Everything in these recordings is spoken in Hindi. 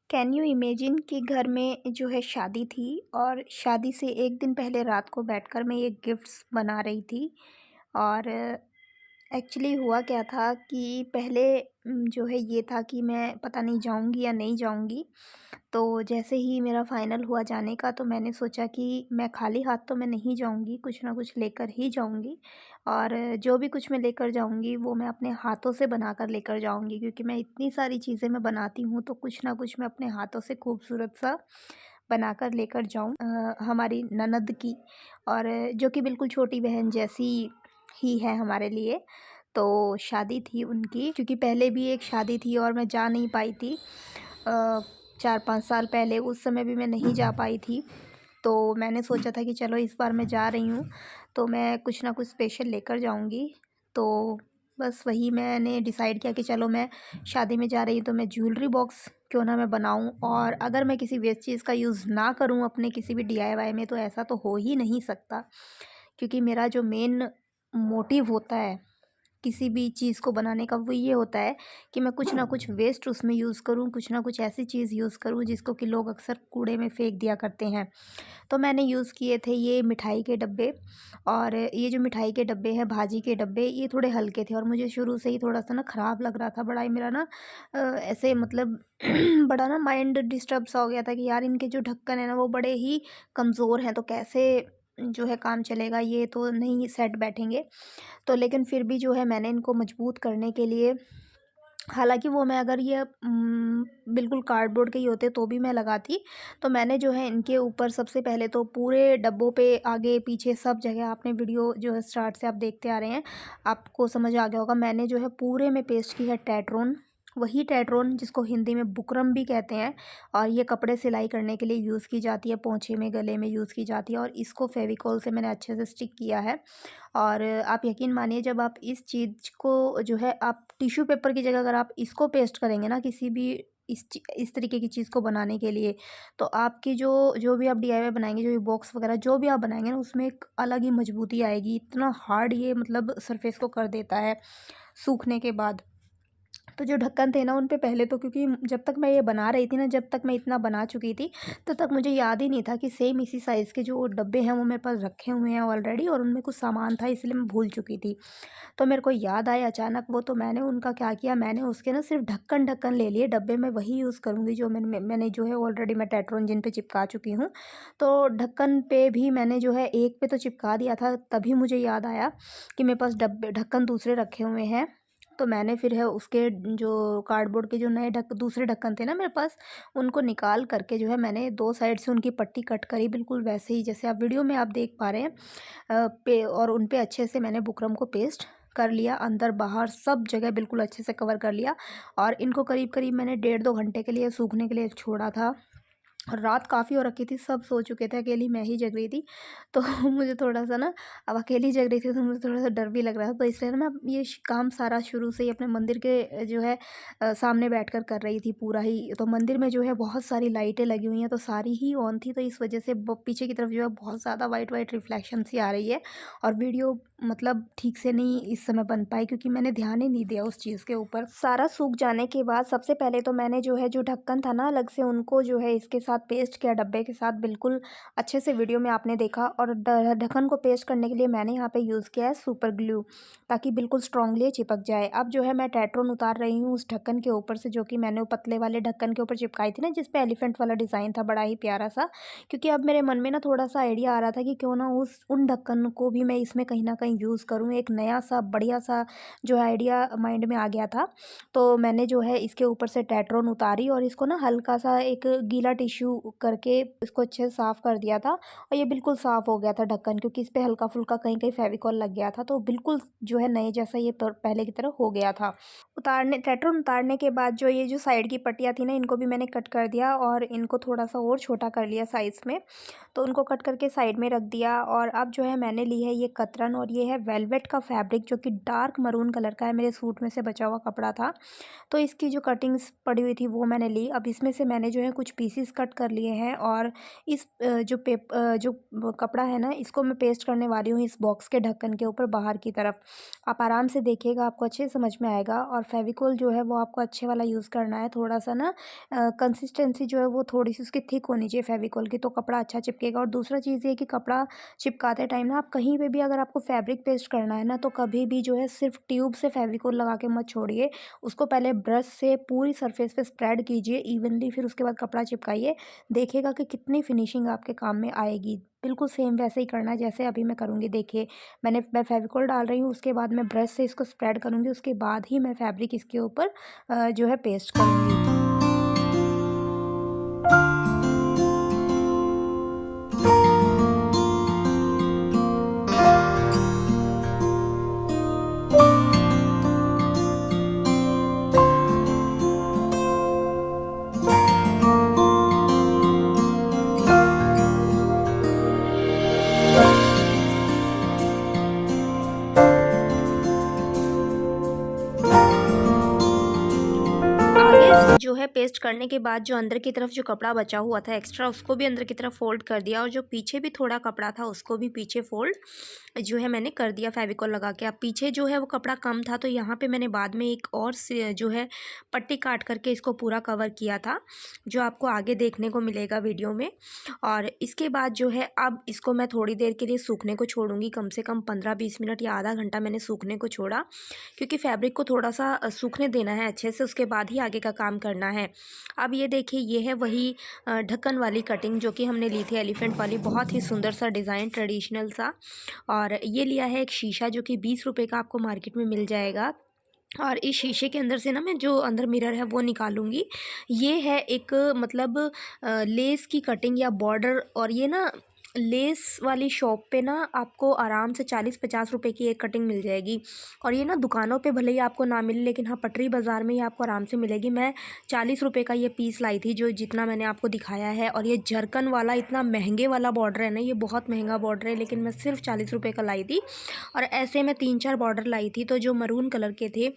कैन यू इमेजिन कि घर में जो है शादी थी और शादी से एक दिन पहले रात को बैठकर मैं ये गिफ्ट्स बना रही थी। और एक्चुअली हुआ क्या था कि पहले जो है ये था कि मैं पता नहीं जाऊंगी या नहीं जाऊंगी। तो जैसे ही मेरा फाइनल हुआ जाने का, तो मैंने सोचा कि मैं खाली हाथ तो मैं नहीं जाऊंगी, कुछ ना कुछ लेकर ही जाऊंगी। और जो भी कुछ मैं लेकर जाऊंगी वो मैं अपने हाथों से बनाकर लेकर जाऊंगी, क्योंकि मैं इतनी सारी चीज़ें मैं बनाती हूँ तो कुछ ना कुछ मैं अपने हाथों से खूबसूरत सा बनाकर लेकर जाऊं। हमारी ननद की, और जो कि बिल्कुल छोटी बहन जैसी ही है हमारे लिए। तो शादी थी उनकी, क्योंकि पहले भी एक शादी थी और मैं जा नहीं पाई थी। 4-5 साल पहले, उस समय भी मैं नहीं जा पाई थी। तो मैंने सोचा था कि चलो इस बार मैं जा रही हूँ तो मैं कुछ ना कुछ स्पेशल लेकर जाऊँगी। तो बस वही मैंने डिसाइड किया कि चलो मैं शादी में जा रही हूँ तो मैं ज्वेलरी बॉक्स क्यों ना मैं बनाऊँ, और अगर मैं किसी वेस्ट चीज़ का यूज़ ना करूँ अपने किसी भी डीआईवाई में तो ऐसा तो हो ही नहीं सकता। क्योंकि मेरा जो मेन मोटिव होता है किसी भी चीज़ को बनाने का, वो ये होता है कि मैं कुछ ना कुछ वेस्ट उसमें यूज़ करूँ, कुछ ना कुछ ऐसी चीज़ यूज़ करूँ जिसको कि लोग अक्सर कूड़े में फेंक दिया करते हैं। तो मैंने यूज़ किए थे ये मिठाई के डब्बे। और ये जो मिठाई के डब्बे हैं, भाजी के डब्बे, ये थोड़े हल्के थे और मुझे शुरू से ही थोड़ा-सा ना ख़राब लग रहा था। बड़ा ही मेरा ना ऐसे मतलब बड़ा ना माइंड डिस्टर्ब सा हो गया था कि यार इनके जो ढक्कन है ना वो बड़े ही कमज़ोर हैं, तो कैसे जो है काम चलेगा, ये तो नहीं सेट बैठेंगे। तो लेकिन फिर भी जो है मैंने इनको मजबूत करने के लिए, हालाँकि वो मैं अगर ये बिल्कुल कार्डबोर्ड के ही होते तो भी मैं लगाती। तो मैंने जो है इनके ऊपर सबसे पहले तो पूरे डब्बों पे आगे पीछे सब जगह, आपने वीडियो जो है स्टार्ट से आप देखते आ रहे हैं, आपको समझ आ गया होगा, मैंने जो है पूरे में पेस्ट की है टेट्रोन। वही टेट्रोन जिसको हिंदी में बुकरम भी कहते हैं। और ये कपड़े सिलाई करने के लिए यूज़ की जाती है, पोंछे में, गले में यूज़ की जाती है, और इसको फेविकोल से मैंने अच्छे से स्टिक किया है। और आप यकीन मानिए, जब आप इस चीज़ को जो है आप टिश्यू पेपर की जगह अगर आप इसको पेस्ट करेंगे ना किसी भी इस तरीके की चीज़ को बनाने के लिए, तो आपकी जो जो भी आप डीआईवाई बनाएँगे, जो भी बॉक्स वगैरह जो भी आप बनाएँगे ना, उसमें एक अलग ही मजबूती आएगी। इतना हार्ड ये मतलब सरफेस को कर देता है सूखने के बाद। तो जो ढक्कन थे ना उन पे पहले तो, क्योंकि जब तक मैं ये बना रही थी ना, जब तक मैं इतना बना चुकी थी, तब तक मुझे याद ही नहीं था कि सेम इसी साइज़ के जो डब्बे हैं वो मेरे पास रखे हुए हैं ऑलरेडी, और उनमें कुछ सामान था इसलिए मैं भूल चुकी थी। तो मेरे को याद आया अचानक वो, तो मैंने उनका क्या किया, मैंने उसके ना सिर्फ ढक्कन ढक्कन ले लिए डब्बे में, वही यूज़ करूँगी जो मैंने जो है ऑलरेडी मैं टेट्रोन जिन पे चिपका चुकी हूँ। तो ढक्कन पे भी मैंने जो है एक पे तो चिपका दिया था, तभी मुझे याद आया कि मेरे पास डब्बे ढक्कन दूसरे रखे हुए हैं। तो मैंने फिर है उसके जो कार्डबोर्ड के जो नए दूसरे ढक्कन थे ना मेरे पास, उनको निकाल करके जो है मैंने 2 साइड से उनकी पट्टी कट करी, बिल्कुल वैसे ही जैसे आप वीडियो में आप देख पा रहे हैं। और उन पे अच्छे से मैंने बुकरम को पेस्ट कर लिया, अंदर बाहर सब जगह बिल्कुल अच्छे से कवर कर लिया। और इनको करीब-करीब मैंने 1.5-2 घंटे के लिए सूखने के लिए छोड़ा था। और रात काफ़ी हो रखी थी, सब सो चुके थे, अकेली मैं ही जग रही थी। तो मुझे थोड़ा-सा ना, अब अकेली जग रही थी तो मुझे थोड़ा-सा डर भी लग रहा था। तो इसलिए ना मैं ये काम सारा शुरू से ही अपने मंदिर के जो है सामने बैठकर कर रही थी पूरा ही। तो मंदिर में जो है बहुत सारी लाइटें लगी हुई हैं, तो सारी ही ऑन थी, तो इस वज़ह से ब पीछे की तरफ जो है बहुत ज़्यादा वाइट-वाइट रिफ्लेक्शन सी आ रही है। और वीडियो मतलब ठीक से नहीं इस समय बन पाई, क्योंकि मैंने ध्यान ही नहीं दिया उस चीज़ के ऊपर। सारा सूख जाने के बाद सबसे पहले तो मैंने जो है जो ढक्कन था ना अलग से, उनको जो है इसके साथ पेस्ट किया डब्बे के साथ, बिल्कुल अच्छे से वीडियो में आपने देखा। और ढक्कन को पेस्ट करने के लिए मैंने यहाँ पे यूज़ किया है सुपर ग्लू, ताकि बिल्कुल स्ट्रांगली चिपक जाए। अब जो है मैं टेट्रोन उतार रही हूँ उस ढक्कन के ऊपर से, जो कि मैंने वो पतले वाले ढक्कन के ऊपर चिपकाई थी ना, जिसपे एलिफेंट वाला डिज़ाइन था, बड़ा ही प्यारा सा। क्योंकि अब मेरे मन में ना थोड़ा सा आइडिया आ रहा था कि क्यों ना उन ढक्कन को भी मैं इसमें कहीं ना कहीं यूज़ करूँ। एक नया सा बढ़िया सा जो आइडिया माइंड में आ गया था। तो मैंने जो है इसके ऊपर से टेट्रोन उतारी और इसको ना हल्का सा एक गीला टिश्यू करके इसको अच्छे से साफ़ कर दिया था। और ये बिल्कुल साफ़ हो गया था ढक्कन, क्योंकि इस पे हल्का-फुल्का कहीं-कहीं फ़ेविकॉल लग गया था, तो बिल्कुल जो है नए जैसा ये पहले की तरह हो गया था। टेट्रोन उतारने के बाद जो ये जो साइड की पट्टियाँ थी ना, इनको भी मैंने कट कर दिया और इनको थोड़ा-सा और छोटा कर लिया साइज़ में। तो उनको कट करके साइड में रख दिया। और अब जो है मैंने ली है ये कतरन, और ये है वेलवेट का फैब्रिक, जो कि डार्क मरून कलर का है, मेरे सूट में से बचा हुआ कपड़ा था। तो इसकी जो कटिंग्स पड़ी हुई थी वो मैंने ली। अब इसमें से मैंने जो है कुछ पीसेस कट कर लिए हैं और इस जो कपड़ा है ना, इसको मैं पेस्ट करने वाली हूँ इस बॉक्स के ढक्कन के ऊपर बाहर की तरफ। आप आराम से देखिएगा, आपको अच्छे समझ में आएगा। और फेविकोल जो है वो आपको अच्छे वाला यूज़ करना है। थोड़ा सा ना कंसिस्टेंसी जो है वो थोड़ी सी उसकी थिक होनी चाहिए फेविकोल की, तो कपड़ा अच्छा चिपकेगा। और दूसरा चीज़ ये कि कपड़ा चिपकाते टाइम ना आप कहीं पे भी अगर आपको फैब्रिक पेस्ट करना है ना, तो कभी भी जो है सिर्फ ट्यूब से फेविकोल लगा के मत छोड़िए। उसको पहले ब्रश से पूरी सरफेस पे स्प्रेड कीजिए इवनली, फिर उसके बाद कपड़ा चिपकाइए। देखिएगा कि कितनी फिनिशिंग आपके काम में आएगी। बिल्कुल सेम वैसे ही करना है जैसे अभी मैं करूँगी। देखिए, मैं फेविकोल डाल रही हूँ, उसके बाद मैं ब्रश से इसको स्प्रेड करूँगी, उसके बाद ही मैं फैब्रिक इसके ऊपर जो है पेस्ट करूँगी। जो है पेस्ट करने के बाद जो अंदर की तरफ जो कपड़ा बचा हुआ था एक्स्ट्रा, उसको भी अंदर की तरफ फोल्ड कर दिया, और जो पीछे भी थोड़ा कपड़ा था उसको भी पीछे फोल्ड जो है मैंने कर दिया फेविकोल लगा के। अब पीछे जो है वो कपड़ा कम था, तो यहाँ पे मैंने बाद में एक और जो है पट्टी काट करके इसको पूरा कवर किया था, जो आपको आगे देखने को मिलेगा वीडियो में। और इसके बाद जो है अब इसको मैं थोड़ी देर के लिए सूखने को छोड़ूंगी, कम से कम 15-20 मिनट या आधा घंटा मैंने सूखने को छोड़ा, क्योंकि फैब्रिक को थोड़ा सा सूखने देना है अच्छे से, उसके बाद ही आगे का काम करना है। अब ये देखिए, ये है वही ढक्कन वाली कटिंग जो कि हमने ली थी एलिफेंट वाली, बहुत ही सुंदर सा डिज़ाइन ट्रेडिशनल सा। और ये लिया है एक शीशा जो कि 20 रुपये का आपको मार्केट में मिल जाएगा। और इस शीशे के अंदर से ना मैं जो अंदर मिरर है वो निकालूंगी। ये है एक मतलब लेस की कटिंग या बॉर्डर, और ये ना लेस वाली शॉप पे ना आपको आराम से 40-50 रुपए की एक कटिंग मिल जाएगी। और ये ना दुकानों पे भले ही आपको ना मिले, लेकिन हाँ पटरी बाज़ार में ये आपको आराम से मिलेगी। मैं 40 रुपये का ये पीस लाई थी, जो जितना मैंने आपको दिखाया है। और ये झरकन वाला इतना महंगे वाला बॉर्डर है ना, ये बहुत महंगा बॉर्डर है, लेकिन मैं सिर्फ 40 रुपये का लाई थी। और ऐसे मैं 3-4 बॉर्डर लाई थी, तो जो मरून कलर के थे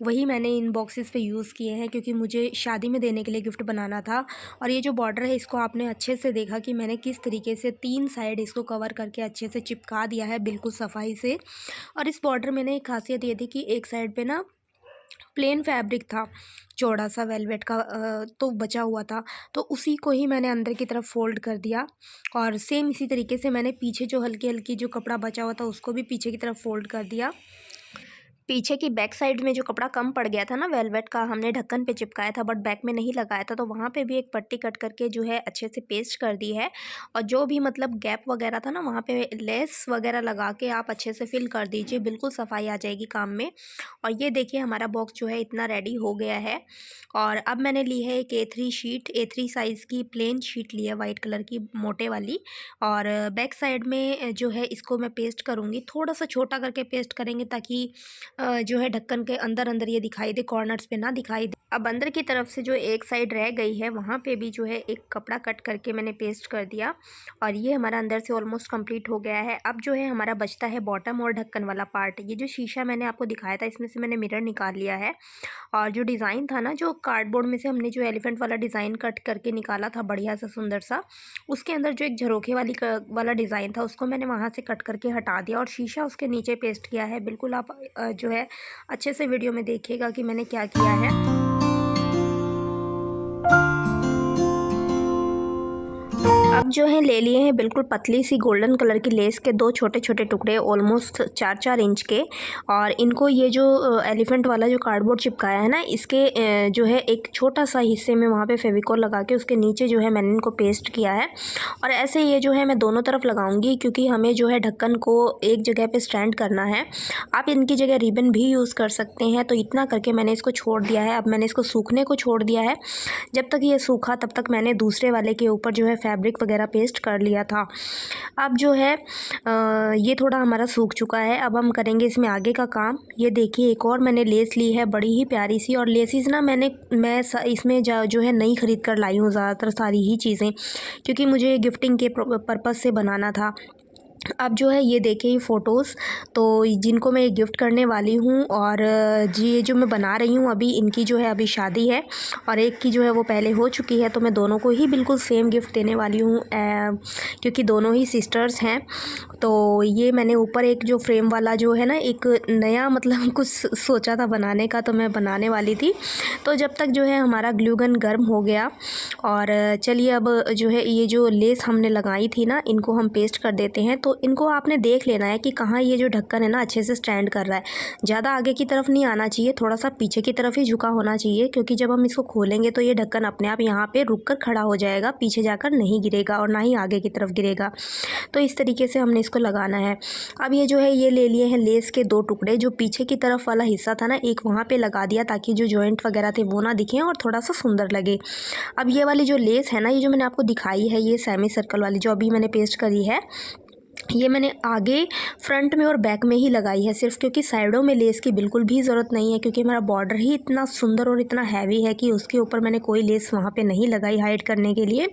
वही मैंने इन बॉक्सेस पे यूज़ किए हैं, क्योंकि मुझे शादी में देने के लिए गिफ्ट बनाना था। और ये जो बॉर्डर है इसको आपने अच्छे से देखा कि मैंने किस तरीके से 3 साइड इसको कवर करके अच्छे से चिपका दिया है बिल्कुल सफाई से। और इस बॉर्डर में ना एक खासियत ये थी कि एक साइड पे ना प्लेन फैब्रिक था, चौड़ा सा वेलवेट का तो बचा हुआ था, तो उसी को ही मैंने अंदर की तरफ फोल्ड कर दिया। और सेम इसी तरीके से मैंने पीछे जो हल्की हल्की जो कपड़ा बचा हुआ था उसको भी पीछे की तरफ फोल्ड कर दिया। पीछे की बैक साइड में जो कपड़ा कम पड़ गया था ना वेलवेट का, हमने ढक्कन पे चिपकाया था बट बैक में नहीं लगाया था, तो वहाँ पे भी एक पट्टी कट करके जो है अच्छे से पेस्ट कर दी है। और जो भी मतलब गैप वगैरह था ना, वहाँ पे लेस वगैरह लगा के आप अच्छे से फिल कर दीजिए, बिल्कुल सफाई आ जाएगी काम में। और ये देखिए हमारा बॉक्स जो है इतना रेडी हो गया है। और अब मैंने ली है एक A3 शीट, A3 साइज़ की प्लेन शीट ली है वाइट कलर की मोटे वाली। और बैक साइड में जो है इसको मैं पेस्ट करूँगी, थोड़ा सा छोटा करके पेस्ट करेंगे ताकि जो है ढक्कन के अंदर अंदर ये दिखाई दे, कॉर्नर्स पे ना दिखाई दे। अब अंदर की तरफ से जो एक साइड रह गई है वहाँ पे भी जो है एक कपड़ा कट करके मैंने पेस्ट कर दिया। और ये हमारा अंदर से ऑलमोस्ट कंप्लीट हो गया है। अब जो है हमारा बचता है बॉटम और ढक्कन वाला पार्ट। ये जो शीशा मैंने आपको दिखाया था इसमें से मैंने मिरर निकाल लिया है। और जो डिज़ाइन था ना, जो कार्डबोर्ड में से हमने जो एलिफेंट वाला डिज़ाइन कट करके निकाला था बढ़िया सा सुंदर सा, उसके अंदर जो एक झरोखे वाला डिज़ाइन था उसको मैंने वहाँ से कट करके हटा दिया और शीशा उसके नीचे पेस्ट किया है। बिल्कुल आप जो है अच्छे से वीडियो में देखिएगा कि मैंने क्या किया है। अब जो है ले लिए हैं बिल्कुल पतली सी गोल्डन कलर की लेस के 2 छोटे छोटे टुकड़े, ऑलमोस्ट 4-4 इंच के। और इनको ये जो एलिफेंट वाला जो कार्डबोर्ड चिपकाया है ना, इसके जो है एक छोटा सा हिस्से में वहाँ पे फेविकोल लगा के उसके नीचे जो है मैंने इनको पेस्ट किया है। और ऐसे ये जो है मैं दोनों तरफ लगाऊंगी, क्योंकि हमें जो है ढक्कन को एक जगह पे स्टैंड करना है। आप इनकी जगह रिबन भी यूज़ कर सकते हैं। तो इतना करके मैंने इसको छोड़ दिया है। अब मैंने इसको सूखने को छोड़ दिया है। जब तक ये सूखा तब तक मैंने दूसरे वाले के ऊपर जो है फैब्रिक वगैरह पेस्ट कर लिया था। अब जो है ये थोड़ा हमारा सूख चुका है। अब हम करेंगे इसमें आगे का काम। ये देखिए एक और मैंने लेस ली है बड़ी ही प्यारी सी। और लेसिस ना मैं इसमें जो है नई ख़रीद कर लाई हूँ ज़्यादातर सारी ही चीज़ें, क्योंकि मुझे गिफ्टिंग के पर्पज़ से बनाना था। अब जो है ये देखिए ये फ़ोटोज़, तो जिनको मैं गिफ्ट करने वाली हूँ, और ये जो मैं बना रही हूँ अभी, इनकी जो है अभी शादी है और एक की जो है वो पहले हो चुकी है। तो मैं दोनों को ही बिल्कुल सेम गिफ्ट देने वाली हूँ, क्योंकि दोनों ही सिस्टर्स हैं। तो ये मैंने ऊपर एक जो फ्रेम वाला जो है ना, एक नया मतलब कुछ सोचा था बनाने का, तो मैं बनाने वाली थी। तो जब तक जो है हमारा ग्लू गन गर्म हो गया, और चलिए अब जो है ये जो लेस हमने लगाई थी ना, इनको हम पेस्ट कर देते हैं। तो इनको आपने देख लेना है कि कहाँ ये जो ढक्कन है ना अच्छे से स्टैंड कर रहा है। ज़्यादा आगे की तरफ नहीं आना चाहिए, थोड़ा सा पीछे की तरफ ही झुका होना चाहिए, क्योंकि जब हम इसको खोलेंगे तो ये ढक्कन अपने आप यहाँ पे रुक कर खड़ा हो जाएगा, पीछे जाकर नहीं गिरेगा और ना ही आगे की तरफ गिरेगा। तो इस तरीके से हमने इसको लगाना है। अब ये जो है ये ले लिए हैं लेस के 2 टुकड़े, जो पीछे की तरफ वाला हिस्सा था ना, एक वहाँ पे लगा दिया ताकि जो जॉइंट वगैरह थे वो ना दिखें और थोड़ा सा सुंदर लगे। अब ये वाली जो लेस है ना, ये जो मैंने आपको दिखाई है, ये सेमी सर्कल वाली जो अभी मैंने पेस्ट करी है, ये मैंने आगे फ्रंट में और बैक में ही लगाई है सिर्फ, क्योंकि साइडों में लेस की बिल्कुल भी ज़रूरत नहीं है, क्योंकि मेरा बॉर्डर ही इतना सुंदर और इतना हैवी है कि उसके ऊपर मैंने कोई लेस वहाँ पे नहीं लगाई हाइड करने के लिए।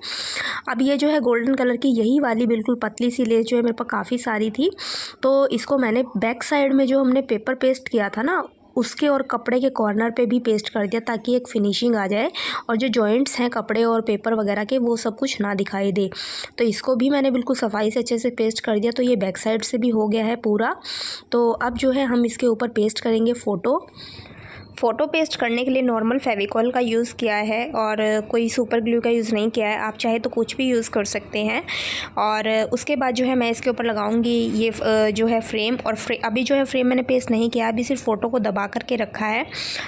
अब ये जो है गोल्डन कलर की यही वाली बिल्कुल पतली सी लेस जो है मेरे पास काफ़ी सारी थी, तो इसको मैंने बैक साइड में जो हमने पेपर पेस्ट किया था ना, उसके और कपड़े के कॉर्नर पे भी पेस्ट कर दिया, ताकि एक फिनिशिंग आ जाए और जो जॉइंट्स हैं कपड़े और पेपर वगैरह के वो सब कुछ ना दिखाई दे। तो इसको भी मैंने बिल्कुल सफाई से अच्छे से पेस्ट कर दिया। तो ये बैक साइड से भी हो गया है पूरा। तो अब जो है हम इसके ऊपर पेस्ट करेंगे फ़ोटो पेस्ट करने के लिए नॉर्मल फेविकॉल का यूज़ किया है, और कोई सुपर ग्लू का यूज़ नहीं किया है। आप चाहे तो कुछ भी यूज़ कर सकते हैं। और उसके बाद जो है मैं इसके ऊपर लगाऊंगी ये जो है फ्रेम, और अभी जो है फ्रेम मैंने पेस्ट नहीं किया, अभी सिर्फ फ़ोटो को दबा करके रखा है।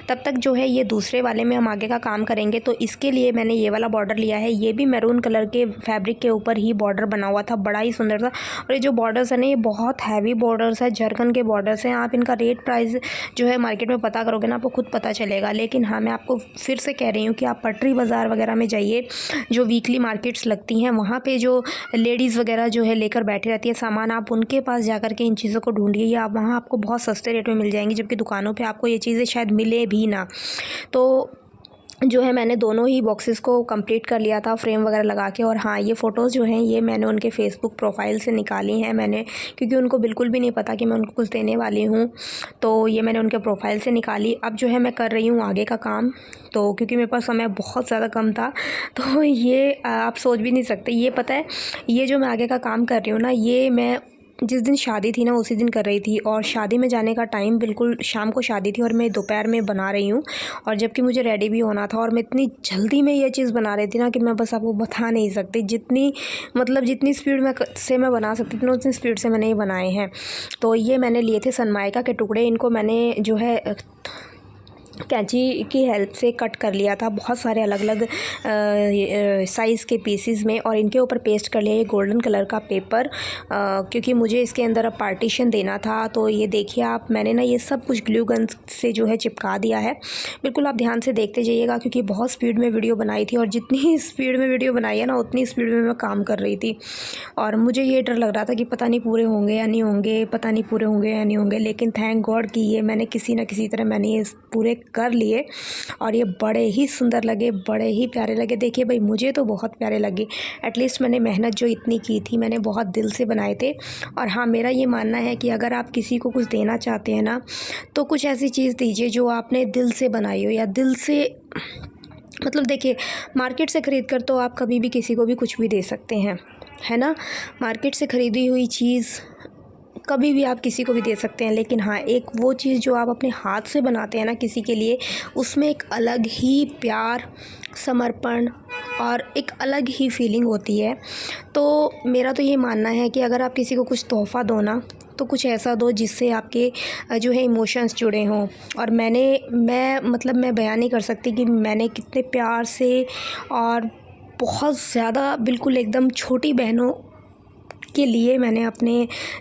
तब तक जो है ये दूसरे वाले में हम आगे का काम करेंगे। तो इसके लिए मैंने ये वाला बॉर्डर लिया है, ये भी मैरून कलर के फैब्रिक के ऊपर ही बॉर्डर बना हुआ था, बड़ा ही सुंदर था। और ये जो बॉर्डर्स है ना, ये बहुत हैवी बॉर्डर्स है, जरकन के बॉर्डर्स हैं। आप इनका रेट प्राइस जो है मार्केट में पता करोगे ना, आपको खुद पता चलेगा। लेकिन हाँ, मैं आपको फिर से कह रही हूँ कि आप पटरी बाज़ार वगैरह में जाइए, जो वीकली मार्केट्स लगती हैं, वहाँ पे जो लेडीज़ वगैरह जो है लेकर बैठी रहती है सामान, आप उनके पास जाकर के इन चीज़ों को ढूंढिए, या आप वहाँ आपको बहुत सस्ते रेट में मिल जाएंगी, जबकि दुकानों पे आपको ये चीज़ें शायद मिले भी ना। तो जो है मैंने दोनों ही बॉक्सेस को कंप्लीट कर लिया था फ्रेम वगैरह लगा के। और हाँ, ये फ़ोटोज़ जो हैं ये मैंने उनके फेसबुक प्रोफाइल से निकाली हैं मैंने, क्योंकि उनको बिल्कुल भी नहीं पता कि मैं उनको कुछ देने वाली हूँ। तो ये मैंने उनके प्रोफाइल से निकाली। अब जो है मैं कर रही हूँ आगे का काम। तो क्योंकि मेरे पास समय बहुत ज़्यादा कम था, तो ये आप सोच भी नहीं सकते। ये पता है, ये जो मैं आगे का काम कर रही हूँ ना, ये मैं जिस दिन शादी थी ना उसी दिन कर रही थी, और शादी में जाने का टाइम बिल्कुल शाम को शादी थी, और मैं दोपहर में बना रही हूँ, और जबकि मुझे रेडी भी होना था। और मैं इतनी जल्दी में ये चीज़ बना रही थी ना कि मैं बस आपको बता नहीं सकती। जितनी स्पीड में से मैं बना सकती थी ना, उतनी स्पीड से मैंने ये बनाए हैं। तो ये मैंने लिए थे सनमाइका के टुकड़े, इनको मैंने जो है कैंची की हेल्प से कट कर लिया था, बहुत सारे अलग अलग साइज़ के पीसेस में, और इनके ऊपर पेस्ट कर लिया ये गोल्डन कलर का पेपर, क्योंकि मुझे इसके अंदर अब पार्टीशन देना था। तो ये देखिए आप, मैंने ना ये सब कुछ ग्लू गन से जो है चिपका दिया है। बिल्कुल आप ध्यान से देखते जाइएगा, क्योंकि बहुत स्पीड में वीडियो बनाई थी, और जितनी स्पीड में वीडियो बनाई है ना, उतनी स्पीड में मैं काम कर रही थी। और मुझे ये डर लग रहा था कि पता नहीं पूरे होंगे या नहीं होंगे, पता नहीं पूरे होंगे या नहीं होंगे। लेकिन थैंक गॉड कि ये मैंने किसी न किसी तरह मैंने ये पूरे कर लिए, और ये बड़े ही सुंदर लगे, बड़े ही प्यारे लगे। देखिए भाई, मुझे तो बहुत प्यारे लगे। एटलीस्ट मैंने मेहनत जो इतनी की थी, मैंने बहुत दिल से बनाए थे। और हाँ, मेरा ये मानना है कि अगर आप किसी को कुछ देना चाहते हैं ना, तो कुछ ऐसी चीज़ दीजिए जो आपने दिल से बनाई हो, या दिल से, मतलब देखिए, मार्केट से ख़रीद कर तो आप कभी भी किसी को भी कुछ भी दे सकते हैं, है ना। मार्केट से ख़रीदी हुई चीज़ कभी भी आप किसी को भी दे सकते हैं। लेकिन हाँ, एक वो चीज़ जो आप अपने हाथ से बनाते हैं ना किसी के लिए, उसमें एक अलग ही प्यार, समर्पण और एक अलग ही फीलिंग होती है। तो मेरा तो ये मानना है कि अगर आप किसी को कुछ तोहफ़ा दो ना, तो कुछ ऐसा दो जिससे आपके जो है इमोशंस जुड़े हों। और मैं बयान नहीं कर सकती कि मैंने कितने प्यार से और बहुत ज़्यादा बिल्कुल एकदम छोटी बहनों के लिए मैंने अपने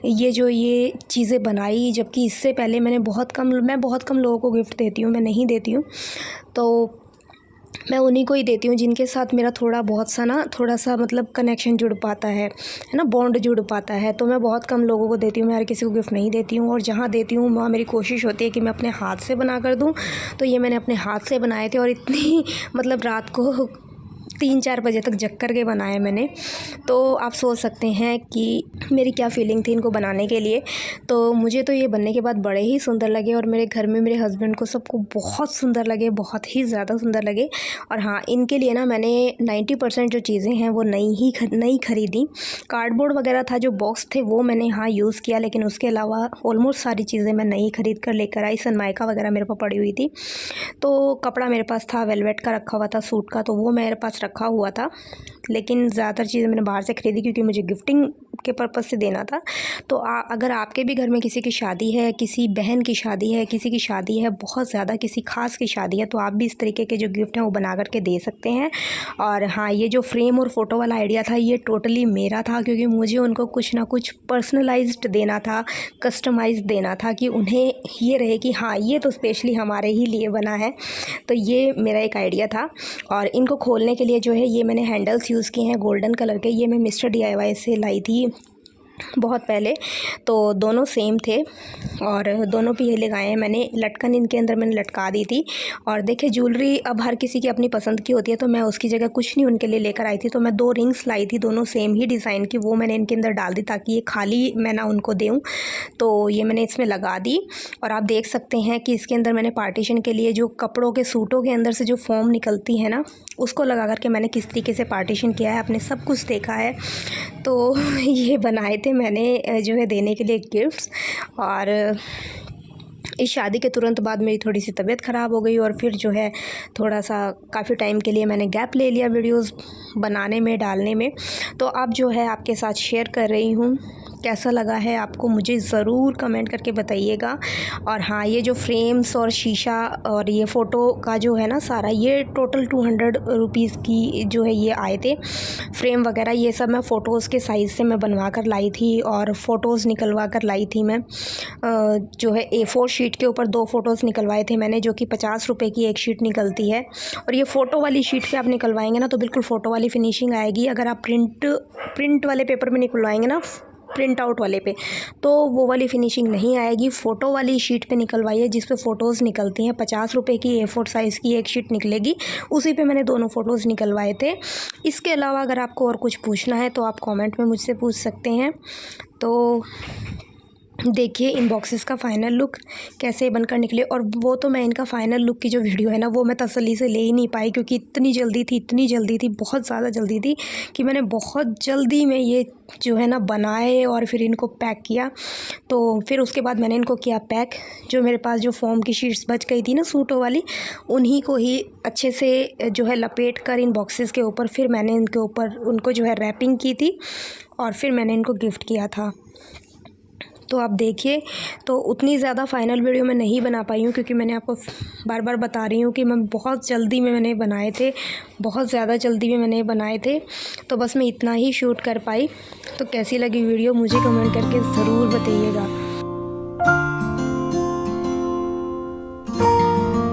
ये चीज़ें बनाई, जबकि इससे पहले मैं बहुत कम लोगों को गिफ्ट देती हूँ, मैं नहीं देती हूँ। तो मैं उन्हीं को ही देती हूँ जिनके साथ मेरा थोड़ा सा मतलब कनेक्शन जुड़ पाता है ना, बॉन्ड जुड़ पाता है। तो मैं बहुत कम लोगों को देती हूँ, मैं हर किसी को गिफ्ट नहीं देती हूँ। और जहाँ देती हूँ वहाँ मेरी कोशिश होती है कि मैं अपने हाथ से बना कर दूँ। तो ये मैंने अपने हाथ से बनाए थे, और इतनी मतलब रात को 3-4 बजे तक जग कर के बनाए मैंने। तो आप सोच सकते हैं कि मेरी क्या फ़ीलिंग थी इनको बनाने के लिए। तो मुझे तो ये बनने के बाद बड़े ही सुंदर लगे और मेरे घर में मेरे हस्बैंड को सबको बहुत सुंदर लगे, बहुत ही ज़्यादा सुंदर लगे। और हाँ, इनके लिए ना मैंने 90% जो चीज़ें हैं वो नई ख़रीदी। कार्डबोर्ड वगैरह था, जो बॉक्स थे वो मैंने हाँ यूज़ किया, लेकिन उसके अलावा ऑलमोस्ट सारी चीज़ें मैं नई ख़रीद कर लेकर आई। सनमाइका वगैरह मेरे पास पड़ी हुई थी। तो कपड़ा मेरे पास था, वेलवेट का रखा हुआ था, सूट का, तो वो मेरे पास रखा हुआ था। लेकिन ज़्यादातर चीज़ें मैंने बाहर से ख़रीदी क्योंकि मुझे गिफ्टिंग के पर्पज़ से देना था। तो अगर आपके भी घर में किसी की शादी है, किसी बहन की शादी है, किसी की शादी है, बहुत ज़्यादा किसी ख़ास की शादी है, तो आप भी इस तरीके के जो गिफ्ट हैं वो बना कर के दे सकते हैं। और हाँ, ये जो फ्रेम और फ़ोटो वाला आइडिया था ये टोटली मेरा था, क्योंकि मुझे उनको कुछ ना कुछ पर्सनलाइज्ड देना था, कस्टमाइज़ देना था, कि उन्हें ये रहे कि हाँ, ये तो स्पेशली हमारे ही लिए बना है। तो ये मेरा एक आइडिया था। और इनको खोलने के लिए जो है ये मैंने हैंडल्स यूज़ किए हैं गोल्डन कलर के। ये मैं मिस्टर DIY से लाई थी बहुत पहले। तो दोनों सेम थे और दोनों पे ये लगाए हैं मैंने। लटकन इनके अंदर मैंने लटका दी थी। और देखिए, ज्वेलरी अब हर किसी की अपनी पसंद की होती है, तो मैं उसकी जगह कुछ नहीं उनके लिए लेकर आई थी। तो मैं 2 रिंग्स लाई थी, दोनों सेम ही डिज़ाइन की, वो मैंने इनके अंदर डाल दी ताकि ये खाली मैं ना उनको दूँ। तो ये मैंने इसमें लगा दी। और आप देख सकते हैं कि इसके अंदर मैंने पार्टीशन के लिए जो कपड़ों के सूटों के अंदर से जो फोम निकलती है ना, उसको लगा करके मैंने किस तरीके से पार्टीशन किया है, आपने सब कुछ देखा है। तो ये बनाए थे मैंने जो है देने के लिए गिफ्ट्स। और इस शादी के तुरंत बाद मेरी थोड़ी सी तबीयत ख़राब हो गई और फिर जो है थोड़ा सा काफ़ी टाइम के लिए मैंने गैप ले लिया वीडियोस बनाने में, डालने में। तो अब जो है आपके साथ शेयर कर रही हूँ। कैसा लगा है आपको मुझे ज़रूर कमेंट करके बताइएगा। और हाँ, ये जो फ्रेम्स और शीशा और ये फ़ोटो का जो है ना सारा, ये टोटल 200 रुपीज़ की जो है ये आए थे फ्रेम वगैरह। ये सब मैं फ़ोटोज़ के साइज़ से मैं बनवा कर लाई थी और फ़ोटोज़ निकलवा कर लाई थी मैं। जो है A4 शीट के ऊपर 2 फ़ोटोज़ निकलवाए थे मैंने, जो कि 50 रुपये की एक शीट निकलती है। और ये फ़ोटो वाली शीट पे आप निकलवाएंगे ना तो बिल्कुल फ़ोटो वाली फिनिशिंग आएगी। अगर आप प्रिंट वाले पेपर में निकलवाएंगे ना, प्रिंट आउट वाले पे, तो वो वाली फिनिशिंग नहीं आएगी। फ़ोटो वाली शीट पे निकलवाइए जिस पे फ़ोटोज़ निकलती हैं। 50 रुपये की A4 साइज़ की एक शीट निकलेगी, उसी पे मैंने दोनों फ़ोटोज़ निकलवाए थे। इसके अलावा अगर आपको और कुछ पूछना है तो आप कमेंट में मुझसे पूछ सकते हैं। तो देखिए इन बॉक्सेस का फ़ाइनल लुक कैसे बनकर निकले। और वो तो मैं इनका फ़ाइनल लुक की जो वीडियो है ना वो मैं तसल्ली से ले ही नहीं पाई, क्योंकि इतनी जल्दी थी, बहुत ज़्यादा जल्दी थी कि मैंने बहुत जल्दी में ये जो है ना बनाए और फिर इनको पैक किया। तो फिर उसके बाद मैंने इनको किया पैक। जो मेरे पास जो फ़ोम की शीट्स बच गई थी ना सूटों वाली, उन्हीं को ही अच्छे से जो है लपेट कर इन बॉक्सेस के ऊपर फिर मैंने इनके ऊपर उनको जो है रैपिंग की थी और फिर मैंने इनको गिफ्ट किया था। तो आप देखिए, तो उतनी ज़्यादा फ़ाइनल वीडियो मैं नहीं बना पाई हूँ, क्योंकि मैंने आपको बार बार बता रही हूँ कि मैं बहुत जल्दी में मैंने बनाए थे, बहुत ज़्यादा जल्दी में मैंने बनाए थे। तो बस मैं इतना ही शूट कर पाई। तो कैसी लगी वीडियो मुझे कमेंट करके ज़रूर बताइएगा।